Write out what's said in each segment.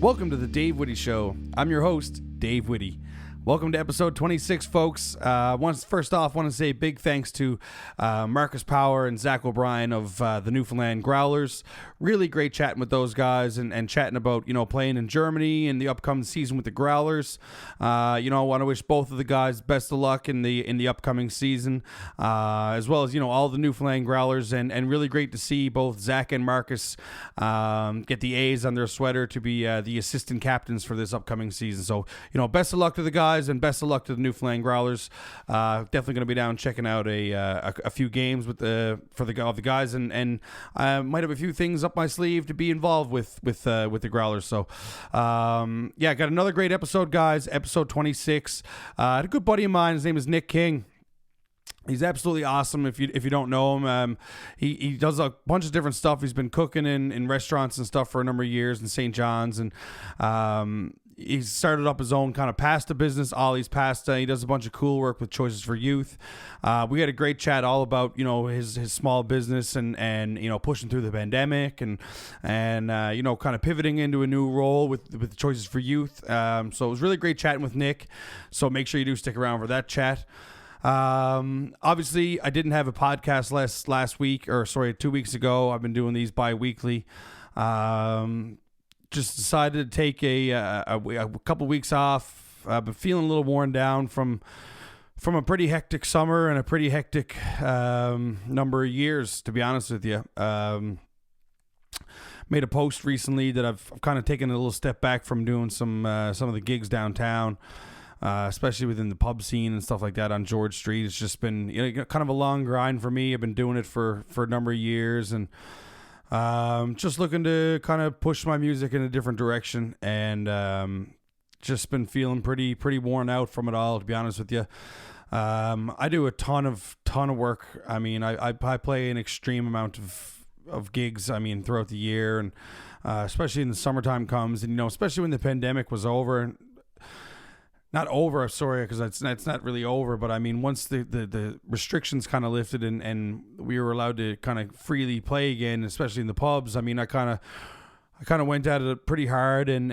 Welcome to the Dave Whitty Show. I'm your host, Dave Whitty. Welcome to episode 26, folks. First off, want to say big thanks to Marcus Power and Zach O'Brien of the Newfoundland Growlers. Really great chatting with those guys and chatting about, playing in Germany and the upcoming season with the Growlers. I want to wish both of the guys best of luck in the upcoming season, as well as, all the Newfoundland Growlers. And really great to see both Zach and Marcus get the A's on their sweater to be the assistant captains for this upcoming season. So, best of luck to the guys. And best of luck to the Newfoundland Growlers. Definitely going to be down checking out a few games with the guys, and I might have a few things up my sleeve to be involved with the Growlers. So got another great episode, guys. Episode 26. A good buddy of mine. His name is Nick King. He's absolutely awesome. If you don't know him, he does a bunch of different stuff. He's been cooking in restaurants and stuff for a number of years in St. John's, and he's started up his own kind of pasta business, Ollie's Pasta. He does a bunch of cool work with Choices for Youth. We had a great chat all about his small business and pushing through the pandemic and kind of pivoting into a new role with Choices for Youth. So it was really great chatting with Nick. So make sure you do stick around for that chat. Obviously I didn't have a podcast last week, 2 weeks ago. I've been doing these bi-weekly. Just decided to take a couple weeks off. I've been feeling a little worn down from a pretty hectic summer and a pretty hectic number of years, to be honest with you. Made a post recently that I've kind of taken a little step back from doing some of the gigs downtown. Especially within the pub scene and stuff like that on George Street. It's just been kind of a long grind for me. I've been doing it for a number of years, and just looking to kind of push my music in a different direction, and just been feeling pretty worn out from it all, to be honest with you. I do a ton of work. I mean, I play an extreme amount of gigs, throughout the year, and especially in the summertime comes, and especially when the pandemic was over. Not over, sorry, because it's not really over, but once the restrictions kind of lifted and we were allowed to kind of freely play again, especially in the pubs, I kind of went at it pretty hard, and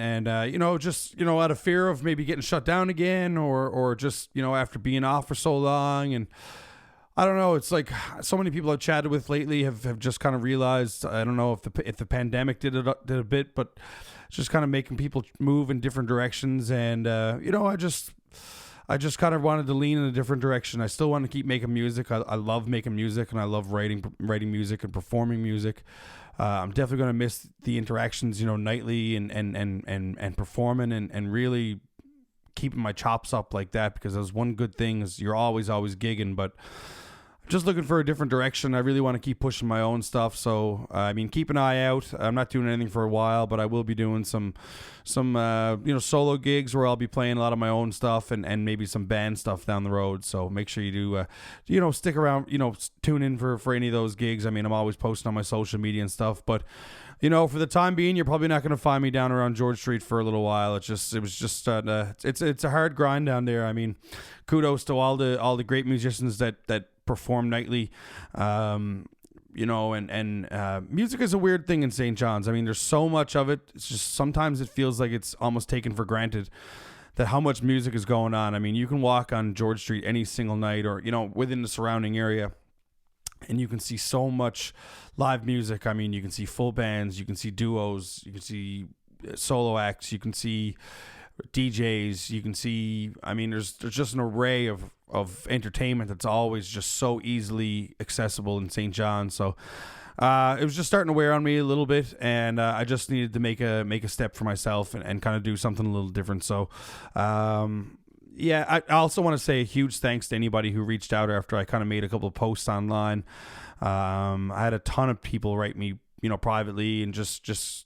just out of fear of maybe getting shut down again, or just after being off for so long. And I don't know, it's like so many people I've chatted with lately have just kind of realized, I don't know if the pandemic did a bit, but just kind of making people move in different directions. And I just kind of wanted to lean in a different direction. I still want to keep making music. I love making music, and I love writing music and performing music. I'm definitely going to miss the interactions, nightly and performing and really keeping my chops up like that, because there's one good thing is you're always gigging, but just looking for a different direction. I really want to keep pushing my own stuff. So, keep an eye out. I'm not doing anything for a while, but I will be doing some solo gigs where I'll be playing a lot of my own stuff and maybe some band stuff down the road. So make sure you do, stick around, tune in for any of those gigs. I'm always posting on my social media and stuff, but for the time being, you're probably not going to find me down around George Street for a little while. It's a hard grind down there. Kudos to all the great musicians that perform nightly. Music is a weird thing in St. John's. There's so much of it. It's just sometimes it feels like it's almost taken for granted that how much music is going on. You can walk on George Street any single night, or within the surrounding area, and you can see so much live music. You can see full bands, you can see duos, you can see solo acts, you can see DJs, you can see, there's just an array of entertainment that's always just so easily accessible in St. John. So it was just starting to wear on me a little bit, and I just needed to make a step for myself and kind of do something a little different. So I also want to say a huge thanks to anybody who reached out after I kind of made a couple of posts online. I had a ton of people write me, privately, and just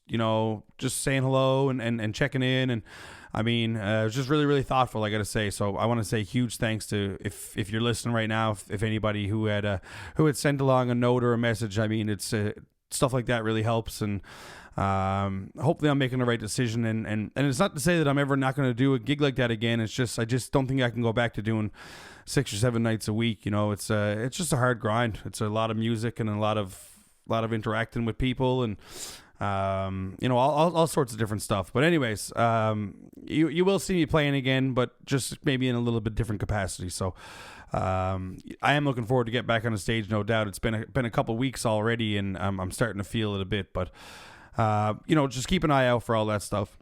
saying hello and checking in. And it was just really, really thoughtful, I got to say. So I want to say huge thanks to, if you're listening right now, if anybody who had sent along a note or a message. It's stuff like that really helps. And hopefully I'm making the right decision. And it's not to say that I'm ever not going to do a gig like that again. It's just, I just don't think I can go back to doing 6 or 7 nights a week. It's just a hard grind. It's a lot of music and a lot of interacting with people, and all sorts of different stuff. But anyways, you will see me playing again, but just maybe in a little bit different capacity. So I am looking forward to get back on the stage, no doubt. It's been a couple weeks already, and I'm starting to feel it a bit. But just keep an eye out for all that stuff.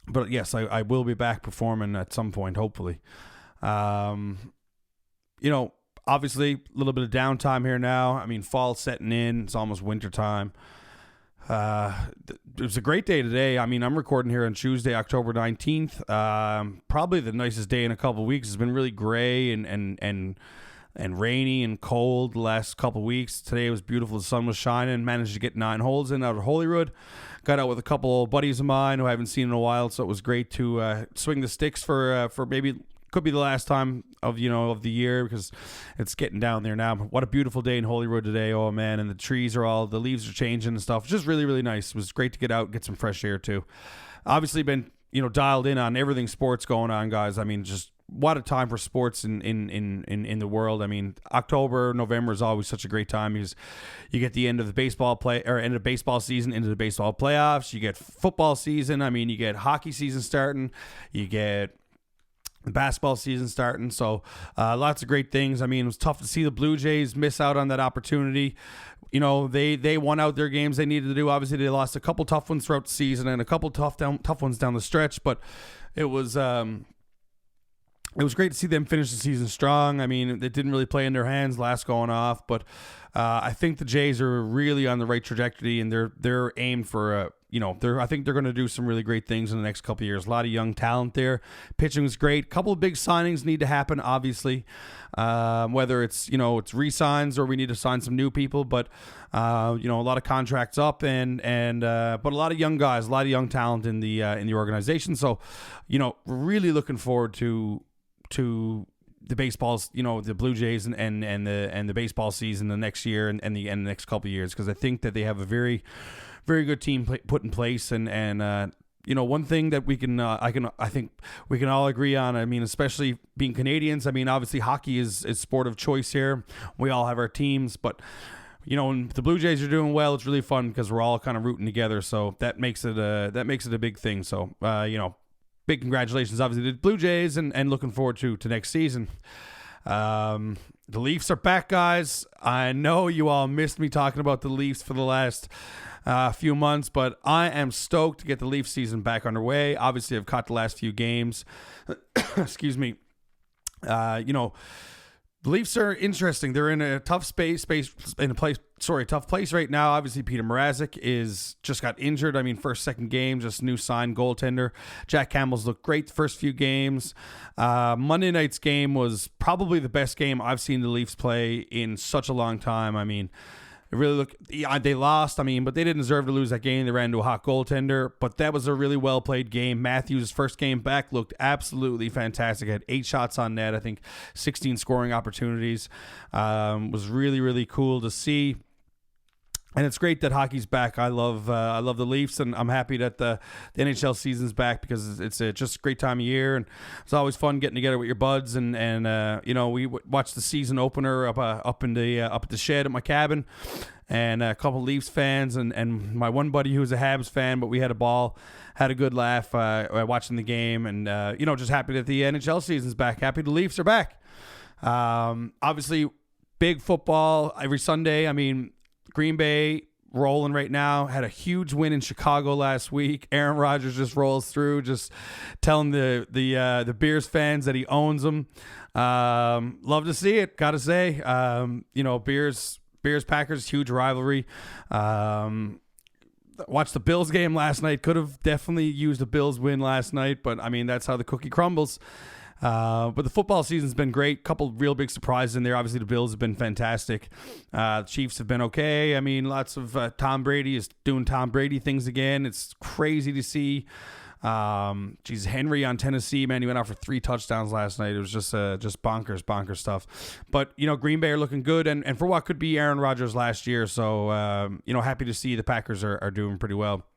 But yes, I will be back performing at some point, hopefully. Obviously, a little bit of downtime here now. I mean, fall's setting in. It's almost winter time. It was a great day today. I mean, I'm recording here on Tuesday, October 19th. Probably the nicest day in a couple of weeks. It's been really gray and rainy and cold the last couple of weeks. Today it was beautiful. The sun was shining. Managed to get 9 holes in out of Holyrood. Got out with a couple old buddies of mine who I haven't seen in a while, so it was great to swing the sticks for maybe could be the last time of the year, because it's getting down there now. But what a beautiful day in Holyrood today. Oh man, and the leaves are changing and stuff. Just really, really nice. It was great to get out, get some fresh air too. Obviously been dialed in on everything sports going on, guys. I mean, just what a time for sports in the world. I mean, October, November is always such a great time because you get the end of the baseball season into the baseball playoffs. You get football season. I mean, you get hockey season starting. You get the basketball season starting. So lots of great things. I mean, it was tough to see the Blue Jays miss out on that opportunity. They won out their games they needed to do. Obviously, they lost a couple tough ones throughout the season and a couple tough ones down the stretch. But it was great to see them finish the season strong. I mean, it didn't really play in their hands last going off, but I think the Jays are really on the right trajectory, and they're aimed for I think they're going to do some really great things in the next couple of years. A lot of young talent there. Pitching was great. A couple of big signings need to happen, obviously, whether it's re-signs or we need to sign some new people. But a lot of contracts up, but a lot of young guys, a lot of young talent in the organization. So, we're really looking forward to the baseballs, the Blue Jays and the baseball season the next year and the next couple of years, because I think that they have a very, very good team put in place. And one thing that we can I think we can all agree on. I mean, especially being Canadians. I mean, obviously hockey is sport of choice here. We all have our teams, but when the Blue Jays are doing well, it's really fun because we're all kind of rooting together. So that makes it a big thing. So big congratulations, obviously, to the Blue Jays, and looking forward to next season. The Leafs are back, guys. I know you all missed me talking about the Leafs for the last few months, but I am stoked to get the Leafs season back underway. Obviously, I've caught the last few games. Excuse me. The Leafs are interesting. They're in a tough tough place right now. Obviously, Peter Mrazek just got injured. I mean, second game, just new signed goaltender. Jack Campbell's looked great the first few games. Monday night's game was probably the best game I've seen the Leafs play in such a long time. I mean, they lost, but they didn't deserve to lose that game. They ran into a hot goaltender, but that was a really well-played game. Matthews' first game back looked absolutely fantastic. Had 8 shots on net, I think 16 scoring opportunities. Was really, really cool to see. And it's great that hockey's back. I love the Leafs, and I'm happy that the NHL season's back, because it's just a great time of year, and it's always fun getting together with your buds. And we watched the season opener up at the shed at my cabin, and a couple Leafs fans and my one buddy who's a Habs fan, but we had a ball, had a good laugh watching the game, and just happy that the NHL season's back. Happy the Leafs are back. Obviously, big football every Sunday. I mean, Green Bay rolling right now. Had a huge win in Chicago last week. Aaron Rodgers just rolls through, just telling the Bears fans that he owns them. Love to see it, gotta say. Bears Packers, huge rivalry. Watched the Bills game last night. Could have definitely used a Bills win last night, but I mean, that's how the cookie crumbles. But the football season's been great. Couple real big surprises in there. Obviously, the Bills have been fantastic. The Chiefs have been okay. I mean, lots of Tom Brady is doing Tom Brady things again. It's crazy to see. Henry on Tennessee, man, he went out for 3 touchdowns last night. It was just bonkers stuff. But Green Bay are looking good, and for what could be Aaron Rodgers last year. So happy to see the Packers are doing pretty well.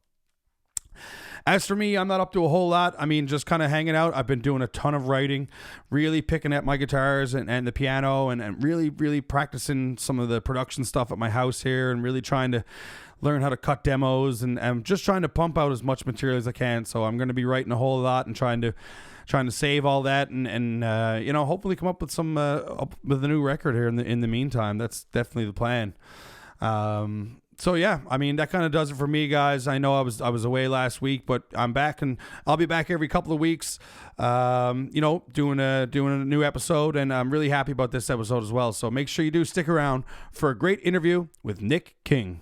As for me, I'm not up to a whole lot. I mean, just kind of hanging out. I've been doing a ton of writing, really picking at my guitars and the piano and really, really practicing some of the production stuff at my house here and really trying to learn how to cut demos and I'm just trying to pump out as much material as I can. So I'm going to be writing a whole lot and trying to save all that and hopefully come up with with a new record here in the meantime. That's definitely the plan. So yeah, I mean, that kind of does it for me, guys. I know I was away last week, but I'm back and I'll be back every couple of weeks, doing a new episode, and I'm really happy about this episode as well. So make sure you do stick around for a great interview with Nick King.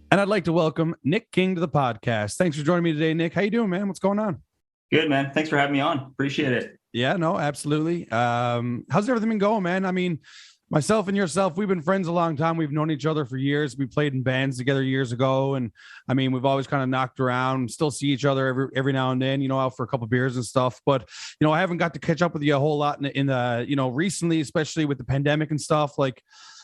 And I'd like to welcome Nick King to the podcast. Thanks for joining me today, Nick. How you doing, man? What's going on? Good, man. Thanks for having me on. Appreciate it. Yeah, no, absolutely. How's everything been going, man? I mean, myself and yourself, we've been friends a long time. We've known each other for years. We played in bands together years ago. And I mean, we've always kind of knocked around, still see each other every now and then, out for a couple of beers and stuff. But, I haven't got to catch up with you a whole lot in the recently, especially with the pandemic and stuff. Like,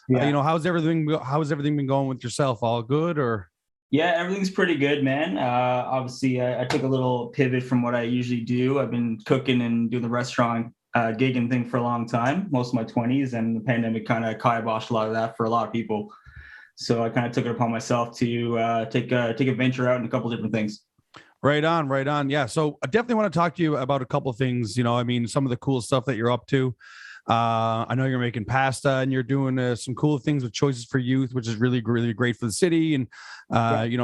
yeah. How's everything been going with yourself? All good or? Yeah, everything's pretty good, man. Obviously, I took a little pivot from what I usually do. I've been cooking and doing the restaurant gigging thing for a long time, most of my 20s, and the pandemic kind of kiboshed a lot of that for a lot of people. So I kind of took it upon myself to take a venture out in a couple of different things. Right on. Yeah, so I definitely want to talk to you about a couple of things. I mean, some of the cool stuff that you're up to. I know you're making pasta and you're doing some cool things with Choices for Youth, which is really, really great for the city and,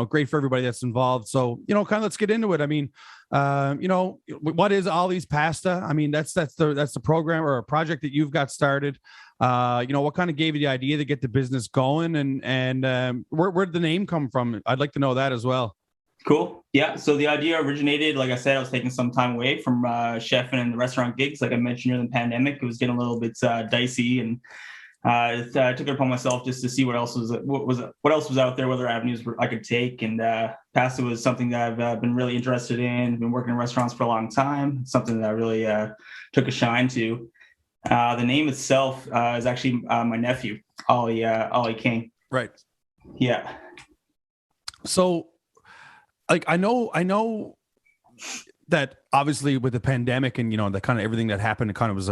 great for everybody that's involved. So, kind of let's get into it. I mean, what is Ollie's Pasta? I mean, that's the program or a project that you've got started. What kind of gave you the idea to get the business going and where did the name come from? I'd like to know that as well. Cool. Yeah. So the idea originated, like I said, I was taking some time away from chefing and the restaurant gigs. Like I mentioned during the pandemic, it was getting a little bit dicey, and I took it upon myself just to see what else was out there, what other avenues I could take. And pasta was something that I've been really interested in. Been working in restaurants for a long time. Something that I really took a shine to. The name itself is actually my nephew, Ollie King. Right. Yeah. So. Like I know that obviously with the pandemic and the kind of everything that happened, it kind of was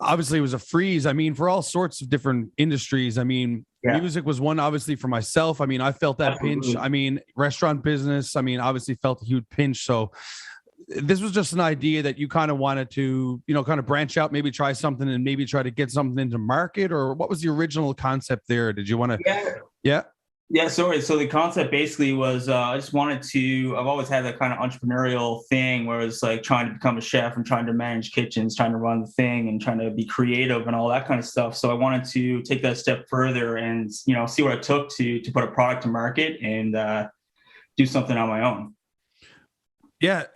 obviously it was a freeze. I mean, for all sorts of different industries. I mean, music was one, obviously for myself. I mean, I felt that pinch. I mean, restaurant business, obviously felt a huge pinch. So this was just an idea that you kind of wanted to, kind of branch out, maybe try something and maybe try to get something into market, or what was the original concept there? Did you want to? Yeah. Yeah, so the concept basically was I just wanted to. I've always had that kind of entrepreneurial thing where it's like trying to become a chef and trying to manage kitchens, trying to run the thing, and trying to be creative and all that kind of stuff. So I wanted to take that step further and see what it took to put a product to market and do something on my own. Yeah.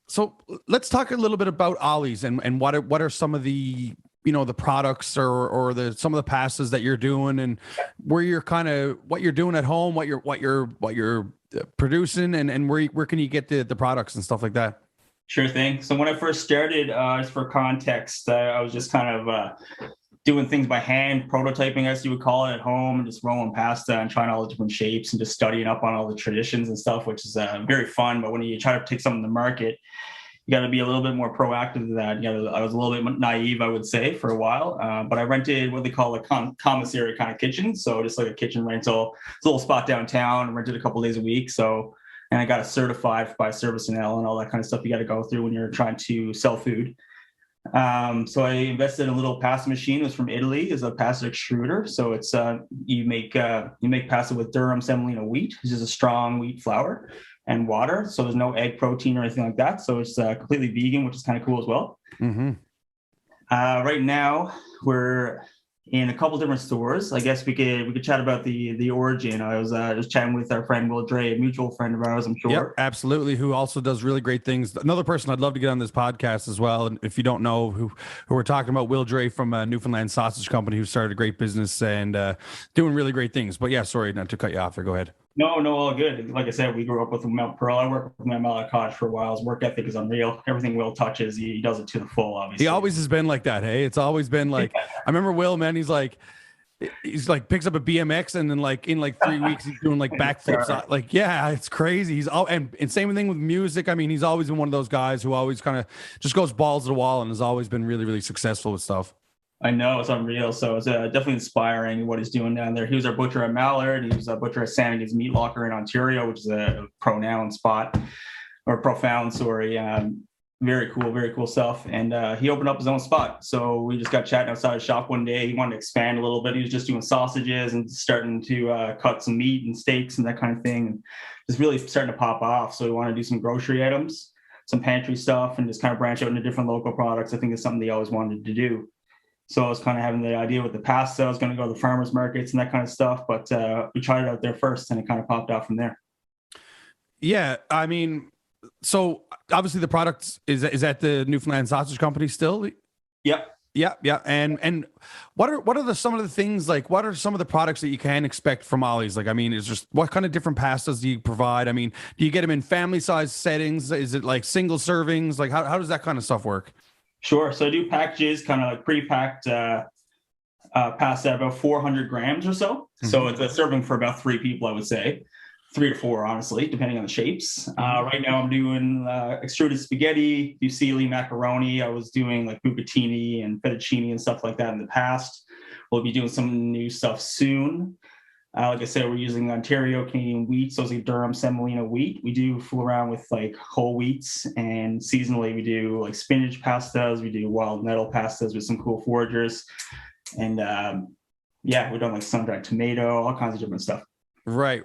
So let's talk a little bit about Ollie's and what are some of the the products or some of the pastas that you're doing and where you're kind of what you're doing at home, what you're producing and where can you get the products and stuff like that? Sure thing. So when I first started, just for context, I was just kind of doing things by hand, prototyping, as you would call it, at home, and just rolling pasta and trying all the different shapes and just studying up on all the traditions and stuff, which is very fun. But when you try to take something to market, you got to be a little bit more proactive than that. I was a little bit naive, I would say, for a while. But I rented what they call a commissary kind of kitchen. So just like a kitchen rental. It's a little spot downtown. Rented a couple of days a week. So, and I got it certified by Service and L and all that kind of stuff you got to go through when you're trying to sell food. So I invested in a little pasta machine. It was from Italy. It's a pasta extruder. So it's you make pasta with durum semolina wheat, which is a strong wheat flour, and water. So there's no egg protein or anything like that. So it's completely vegan, which is kind of cool as well. Mm-hmm. Right now we're in a couple different stores. I guess we could chat about the origin. I was just chatting with our friend Will Dre, a mutual friend of ours, I'm sure. Yep, absolutely. Who also does really great things. Another person I'd love to get on this podcast as well. And if you don't know who we're talking about, Will Dre from Newfoundland Sausage Company, who started a great business and doing really great things. But yeah, sorry not to cut you off there. Go ahead. No, all good. Like I said, we grew up with Mount Pearl. I worked with my mom at Cottage for a while. His work ethic is unreal. Everything Will touches, he does it to the full, obviously. He always has been like that, hey? It's always been like, I remember Will, man, he's like, He's like picks up a BMX and then like in like 3 weeks he's doing like backflips. Like yeah, it's crazy. He's all and same thing with music. I mean, he's always been one of those guys who always kind of just goes balls to the wall and has always been really really successful with stuff. I know, it's unreal. So it's definitely inspiring what he's doing down there. He was our butcher at Mallard. He was a butcher at Sanity's Meat Locker in Ontario, which is a pronoun spot or profound. Sorry. Very cool stuff. And he opened up his own spot. So we just got chatting outside his shop one day. He wanted to expand a little bit. He was just doing sausages and starting to cut some meat and steaks and that kind of thing. And just really starting to pop off. So we want to do some grocery items, some pantry stuff, and just kind of branch out into different local products. I think it's something they always wanted to do. So I was kind of having the idea with the pasta. I was going to go to the farmers markets and that kind of stuff. But we tried it out there first and it kind of popped out from there. Yeah. I mean, so obviously the product is at the Newfoundland Sausage Company still. Yep. Yeah. And what are some of the things, like what are some of the products that you can expect from Ollie's? Like, I mean, it's just what kind of different pastas do you provide? I mean, do you get them in family size settings? Is it like single servings? Like how does that kind of stuff work? Sure. So I do packages, kind of like pre-packed pasta, about 400 grams or so. Mm-hmm. So it's a serving for about 3 people, I would say. 3 to 4, honestly, depending on the shapes. Right now I'm doing extruded spaghetti, fusilli, macaroni. I was doing like bucatini and fettuccine and stuff like that in the past. We'll be doing some new stuff soon. Like I said, we're using Ontario Canadian wheat, so it's like Durham semolina wheat. We do fool around with like whole wheats, and seasonally we do like spinach pastas. We do wild nettle pastas with some cool foragers. And we've done like sun-dried tomato, all kinds of different stuff. Right.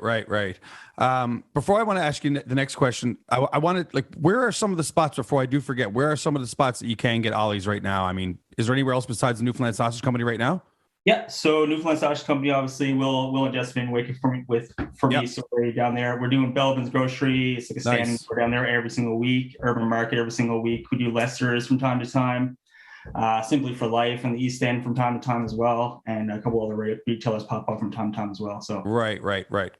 Before I want to ask you the next question, I wanted, like, where are some of the spots, before I do forget, where are some of the spots that you can get Ollie's right now? I mean, is there anywhere else besides the Newfoundland Sausage Company right now? Yeah, so Newfoundland Sausage Company, obviously, will adjust in Wicked for me, sorry, down there. We're doing Belvin's Grocery. It's like a standing store down there every single week. Urban Market every single week. We do Lester's from time to time. Simply for Life in the East End from time to time as well, and a couple other retailers pop up from time to time as well. So right.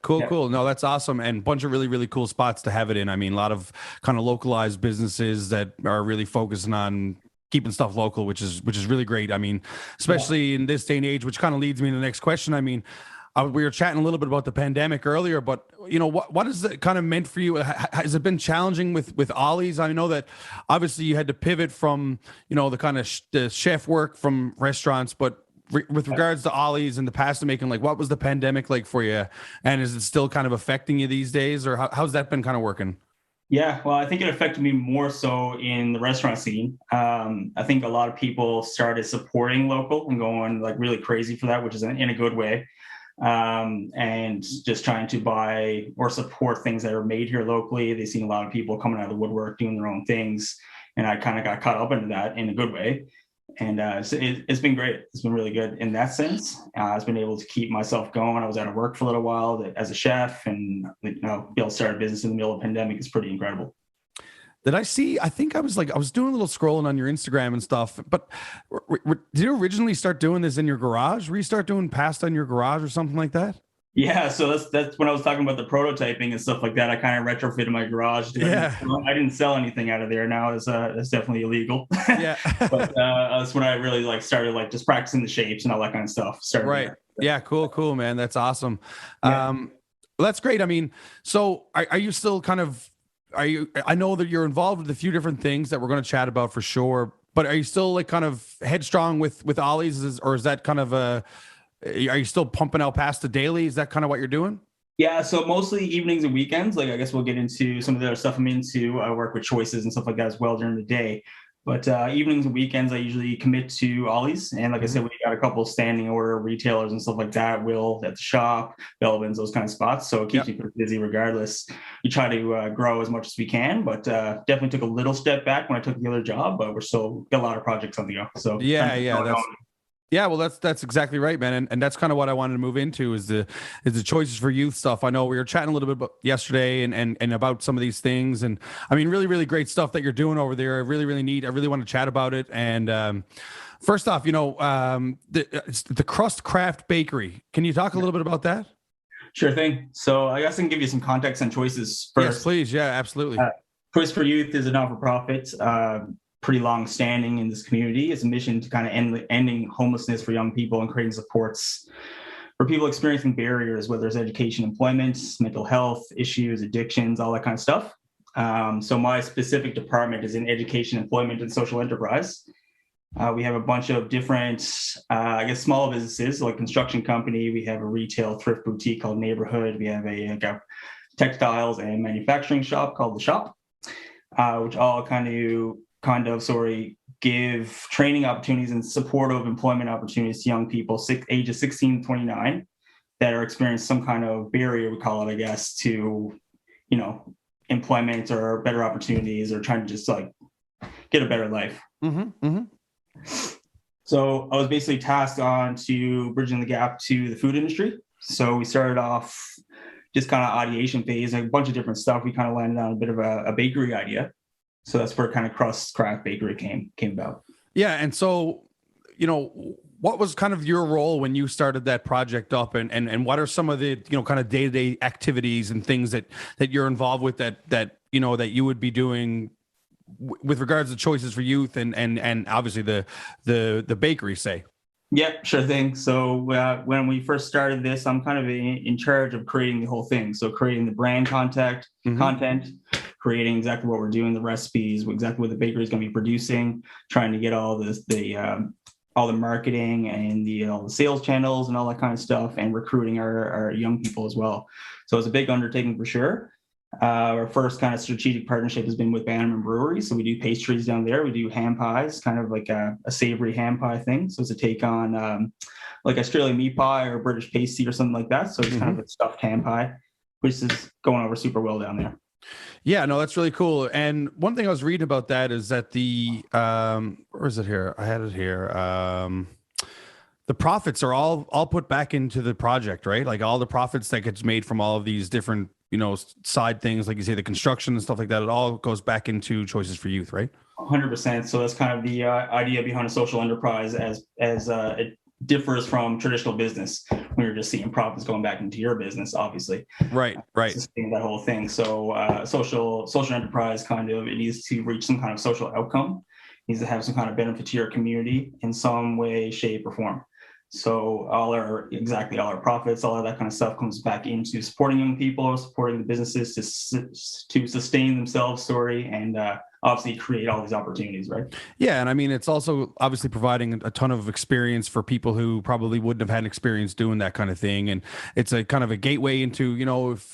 Cool. No, that's awesome, and a bunch of really really cool spots to have it in. I mean, a lot of kind of localized businesses that are really focusing on keeping stuff local, which is really great. I mean, especially in this day and age, which kind of leads me to the next question. I mean, we were chatting a little bit about the pandemic earlier, but you know, what has it kind of meant for you? Has it been challenging with Ollie's? I know that obviously you had to pivot from, you know, the kind of the chef work from restaurants, but with regards to Ollie's and the pasta making, like what was the pandemic like for you? And is it still kind of affecting you these days, or how's that been kind of working? Yeah, well, I think it affected me more so in the restaurant scene. I think a lot of people started supporting local and going like really crazy for that, which is in a good way. And just trying to buy or support things that are made here locally. They've seen a lot of people coming out of the woodwork doing their own things, and I kind of got caught up into that in a good way. And it's been great. It's been really good in that sense. I've been able to keep myself going. I was out of work for a little while as a chef, and be able to start a business in the middle of a pandemic is pretty incredible. Did I see? I think I was doing a little scrolling on your Instagram and stuff. But did you originally start doing this in your garage? Were you start doing pasta in your garage or something like that? Yeah, so that's when I was talking about the prototyping and stuff like that. I kind of retrofitted my garage. Yeah, I didn't sell anything out of there. Now it's definitely illegal. Yeah, but that's when I really started just practicing the shapes and all that kind of stuff. Right. There. Yeah. Cool, man. That's awesome. Yeah. Well, that's great. I mean, so are you still kind of? I know that you're involved with a few different things that we're going to chat about for sure, but are you still like kind of headstrong with Ollie's, or is that kind of are you still pumping out pasta daily? Is that kind of what you're doing? Yeah, so mostly evenings and weekends. Like I guess we'll get into some of the other stuff I'm into. I work with choices and stuff like that as well during the day. But evenings and weekends, I usually commit to Ollie's. And like I said, we got a couple of standing order retailers and stuff like that. Will at the shop, Belvin's, those kind of spots. So it keeps you pretty busy regardless. We try to grow as much as we can, but definitely took a little step back when I took the other job. But we're still got a lot of projects on the go. So well, that's exactly right, man. And that's kind of what I wanted to move into is the choices for youth stuff. I know we were chatting a little bit about yesterday and about some of these things. And I mean, really, really great stuff that you're doing over there. Really, really neat. I really want to chat about it. And first off, you know, the Crust Craft Bakery. Can you talk a little bit about that? Sure thing. So I guess I can give you some context on choices first. Yes, please. Yeah, absolutely. Choice for Youth is a not-for-profit. pretty long standing in this community. It's a mission to kind of ending homelessness for young people and creating supports for people experiencing barriers, whether it's education, employment, mental health issues, addictions, all that kind of stuff. So my specific department is in education, employment, and social enterprise. We have a bunch of different, small businesses like construction company. We have a retail thrift boutique called Neighborhood. We have a textiles and manufacturing shop called The Shop, which all kind of give training opportunities and supportive employment opportunities to young people ages 16 to 29 that are experiencing some kind of barrier, we call it, I guess, to, employment or better opportunities, or trying to just get a better life. Mm-hmm, mm-hmm. So I was basically tasked on to bridging the gap to the food industry. So we started off just kind of ideation phase, a bunch of different stuff. We kind of landed on a bit of a bakery idea. So that's where kind of Crust Craft Bakery came about. Yeah. And so, what was kind of your role when you started that project up, and what are some of the, kind of day-to-day activities and things that you're involved with that you would be doing with regards to choices for youth and obviously the bakery, say? Yeah, sure thing. So when we first started this, I'm kind of in charge of creating the whole thing. So creating the brand content, creating exactly what we're doing, the recipes, exactly what the bakery is going to be producing, trying to get all the marketing and all the sales channels and all that kind of stuff, and recruiting our young people as well. So it's a big undertaking for sure. Our first kind of strategic partnership has been with Bannerman Brewery. So we do pastries down there. We do ham pies, kind of like a savory ham pie thing. So it's a take on like Australian meat pie or British pasty or something like that. So it's kind of a stuffed ham pie, which is going over super well down there. Yeah, no, that's really cool. And one thing I was reading about that is that the where is it here? I had it here. The profits are all put back into the project, right? Like all the profits that gets made from all of these different, side things, like you say, the construction and stuff like that, it all goes back into Choices for Youth, right? 100%. So that's kind of the idea behind a social enterprise, as it differs from traditional business when you're just seeing profits going back into your business, obviously. Right. That whole thing. So social enterprise it needs to reach some kind of social outcome. It needs to have some kind of benefit to your community in some way, shape, or form. So all our profits, all of that kind of stuff comes back into supporting young people, supporting the businesses to sustain themselves, and obviously create all these opportunities, right? Yeah, and I mean, it's also obviously providing a ton of experience for people who probably wouldn't have had experience doing that kind of thing, and it's a kind of a gateway into,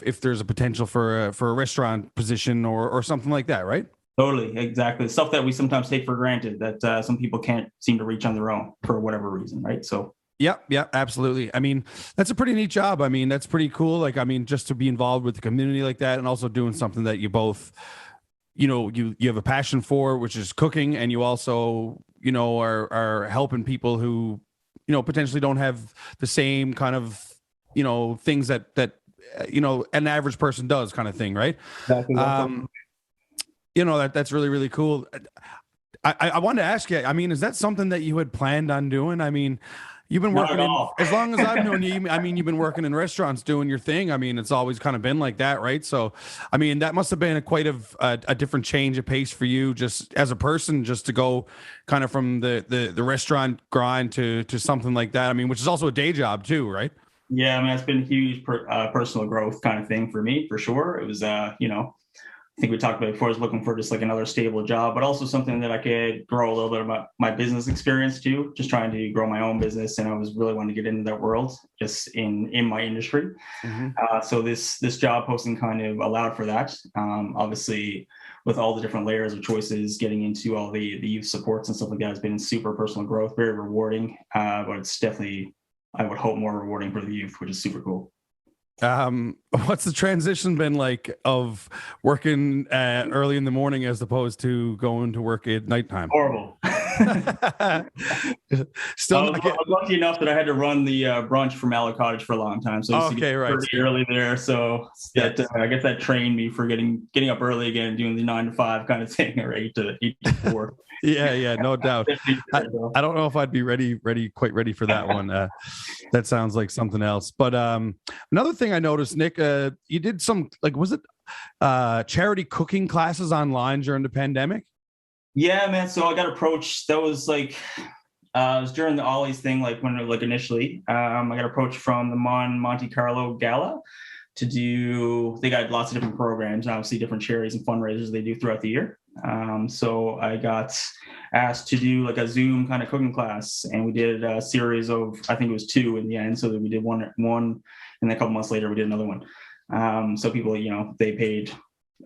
if there's a potential for a restaurant position or something like that, right? Totally, exactly. Stuff that we sometimes take for granted that some people can't seem to reach on their own for whatever reason, right? So. Yeah, absolutely. I mean, that's a pretty neat job. I mean, that's pretty cool. Just to be involved with the community like that, and also doing something that you both, you have a passion for, which is cooking, and you also, are helping people who, potentially don't have the same kind of, things that an average person does, kind of thing, right? Exactly. That's really, really cool. I wanted to ask you, I mean, is that something that you had planned on doing? I mean, you've been working as long as I've known you. I mean, you've been working in restaurants doing your thing. I mean, it's always kind of been like that, right? So, I mean, that must have been a different change of pace for you, just as a person, just to go kind of from the restaurant grind to something like that. I mean, which is also a day job too, right? Yeah, I mean, it's been huge personal growth kind of thing for me, for sure. It was, I think we talked about it before, I was looking for just like another stable job, but also something that I could grow a little bit about my business experience too, just trying to grow my own business. And I was really wanting to get into that world just in my industry. So this job posting kind of allowed for that. Obviously, with all the different layers of choices, getting into all the youth supports and stuff like that has been super personal growth, very rewarding, but it's definitely, I would hope, more rewarding for the youth, which is super cool. What's the transition been like of working early in the morning as opposed to going to work at nighttime? Horrible. Still, I was lucky enough that I had to run the brunch for Mallet Cottage for a long time, so I used to get pretty early there. So I guess that trained me for getting up early again, doing the 9 to 5 kind of thing, or 8 to 4. Yeah, no doubt. I don't know if I'd be quite ready for that one. That sounds like something else. But another thing I noticed, Nick, you did some, was it charity cooking classes online during the pandemic? Yeah, man. So I got approached. That was like it was during the Ollie's thing, like when like initially. I got approached from the Monte Carlo Gala to do. They got lots of different programs, obviously different charities and fundraisers they do throughout the year. So I got asked to do like a Zoom kind of cooking class, and we did a series of, I think it was 2 in the end. So that we did one, and then a couple months later we did another one. So people, they paid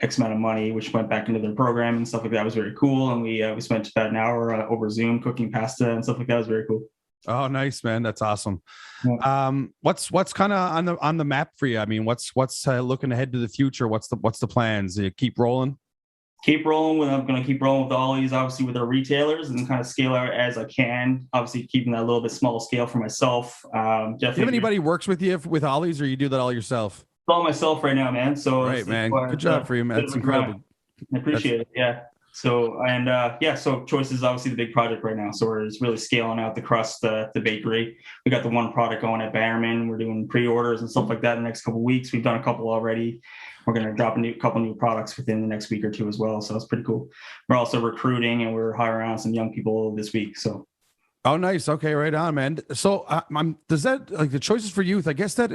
X amount of money, which went back into their program and stuff like that. It was very cool. And we spent about an hour over Zoom cooking pasta and stuff like that. It was very cool. Oh, nice, man. That's awesome. Yeah. What's kind of on the map for you? I mean, what's looking ahead to the future? What's the plans? You keep rolling? I'm going to keep rolling with the Ollies, obviously with our retailers, and kind of scale out as I can. Obviously keeping that a little bit small scale for myself. Definitely. Do you have anybody who works with you with Ollies, or you do that all yourself? All myself right now, man. So right, man. Good job for you, man. That's incredible. I appreciate it. Yeah. So so Choice is obviously the big project right now. So we're just really scaling out the crust, the bakery. We got the one product going at Bannerman. We're doing pre-orders and stuff like that in the next couple of weeks. We've done a couple already. We're going to drop a couple new products within the next week or two as well. So it's pretty cool. We're also recruiting, and we're hiring on some young people this week. So. Oh, nice. Okay, right on, man. So does that, like, the Choices for Youth? I guess that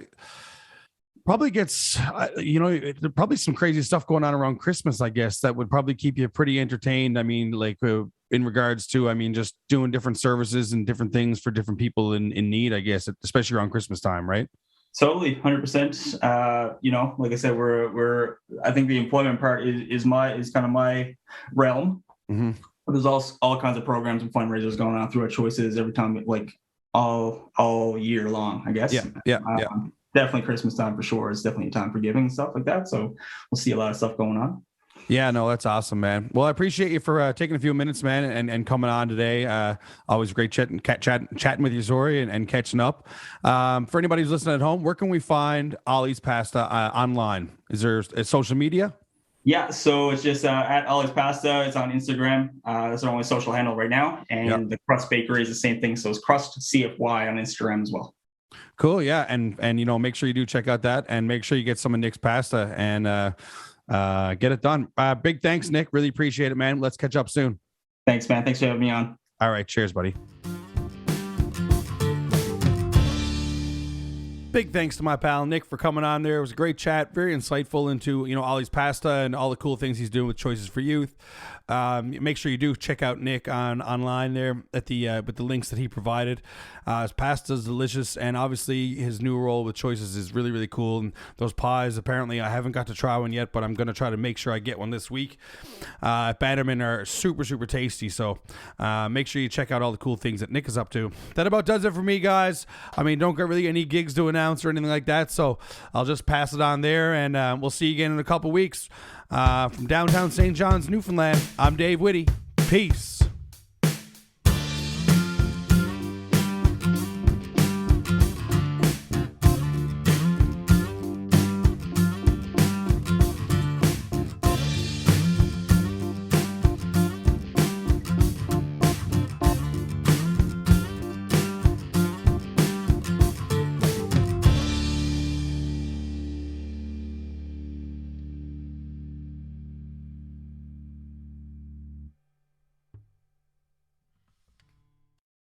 probably gets, there's probably some crazy stuff going on around Christmas, I guess, that would probably keep you pretty entertained. I mean, like in regards to, just doing different services and different things for different people in need, I guess, especially around Christmas time, right? Totally, 100%. Like I said, I think the employment part is kind of my realm. Mm-hmm. But there's all kinds of programs and fundraisers going on through our Choices every time, like all year long, I guess. Yeah. Definitely Christmas time for sure. It's definitely a time for giving and stuff like that. So we'll see a lot of stuff going on. Yeah, no, that's awesome, man. Well, I appreciate you for taking a few minutes, man, and coming on today. Always great chatting with you, Zori, and catching up. For anybody who's listening at home, where can we find Ollie's Pasta online? Is there social media? Yeah, so it's just at Ollie's Pasta. It's on Instagram. That's our only social handle right now. And The Crust Bakery is the same thing. So it's Crust CFY on Instagram as well. Cool, yeah, and make sure you do check out that, and make sure you get some of Nick's pasta and get it done. Big thanks, Nick. Really appreciate it, man. Let's catch up soon. Thanks, man. Thanks for having me on. All right, cheers, buddy. Big thanks to my pal Nick for coming on there. It was a great chat, very insightful into Ollie's Pasta and all the cool things he's doing with Choices for Youth. Make sure you do check out Nick online there at the with the links that he provided. His pasta is delicious, and obviously his new role with Choices is really, really cool. And those pies, apparently I haven't got to try one yet, but I'm going to try to make sure I get one this week. Bannerman are super, super tasty, so make sure you check out all the cool things that Nick is up to. That about does it for me, guys. Don't get really any gigs to announce or anything like that, so I'll just pass it on there, and we'll see you again in a couple weeks. From downtown St. John's, Newfoundland, I'm Dave Whitty. Peace.